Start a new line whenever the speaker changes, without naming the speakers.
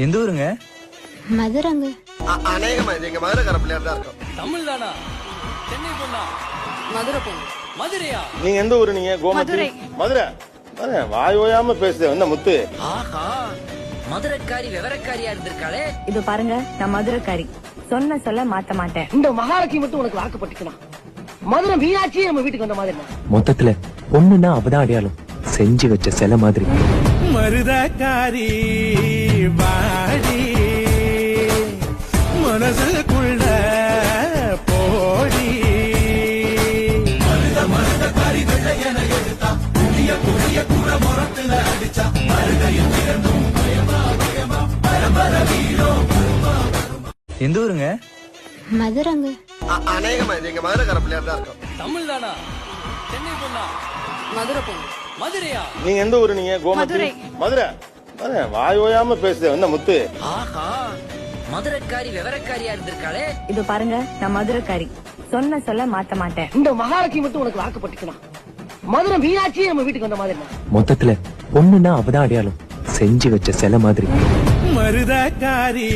எந்த ஊருங்க?
மதுரங்க.
அநேகமா இது எங்க மதுரை பிள்ளையார் தான் இருக்கும்.
தமிழ் தானா? சென்னை பொண்ணா? மதுரை பொண்ணு. மதுரையா?
நீங்க எந்த ஊரு? நீங்க கோமதி? மதுரை. வாய் ஓயாம பேசுது என்ன முத்து?
ஆஹா, மதுரைக்காரி விவரக்காரியா இருந்திருக்காளே.
இது பாருங்க, நான் மதுரைக்காரி. சொன்ன சொல்ல மாத்த மாட்டேன்.
இந்த மகாலட்சுமி மட்டும் உனக்கு வாக்குப்பட்டுக்கலாம். மதுரை மீனாட்சி நம்ம வீட்டுக்கு வந்த மாதிரி.
மொத்தத்துல பொண்ணுன்னா அவதான் அடையாளம். செஞ்சு வச்ச சிலை மாதிரி.
மருதக்காரி வாடி மனசுக்குள்ள போடி. மருதக்காரி வெள்ளையன எடுத்தா புதிய புதிய கூட முரத்துல அடிச்சா மருதையும் திறந்தும் பயமா பயமா பரம்பர வீரோ.
எந்த ஊருங்க?
மதுரங்க.
அநேகமா இது எங்க மதுரை பிள்ளையார் தான் இருக்கும்.
தமிழ் தானா? சென்னை பொண்ணா? மதுரை பொண்ணு. மதுரையா?
நீங்க எந்த ஊரு? நீங்க கோமதி? மதுரை. வாய் ஓயாம பேசுது என்ன முத்து?
ஆஹா, மதுரைக்காரி விவரக்காரியா இருந்திருக்காளே.
இது பாருங்க, நான் மதுரைக்காரி. சொன்ன சொல்ல மாத்த மாட்டேன்.
இந்த மகாலட்சுமி மட்டும் உனக்கு வாக்குப்பட்டுக்கலாம். மதுரை மீனாட்சி நம்ம வீட்டுக்கு வந்த மாதிரி.
மொத்தத்துல பொண்ணுன்னா அவதான் அடையாளம். செஞ்சு வச்ச சிலை மாதிரி.
மருதக்காரி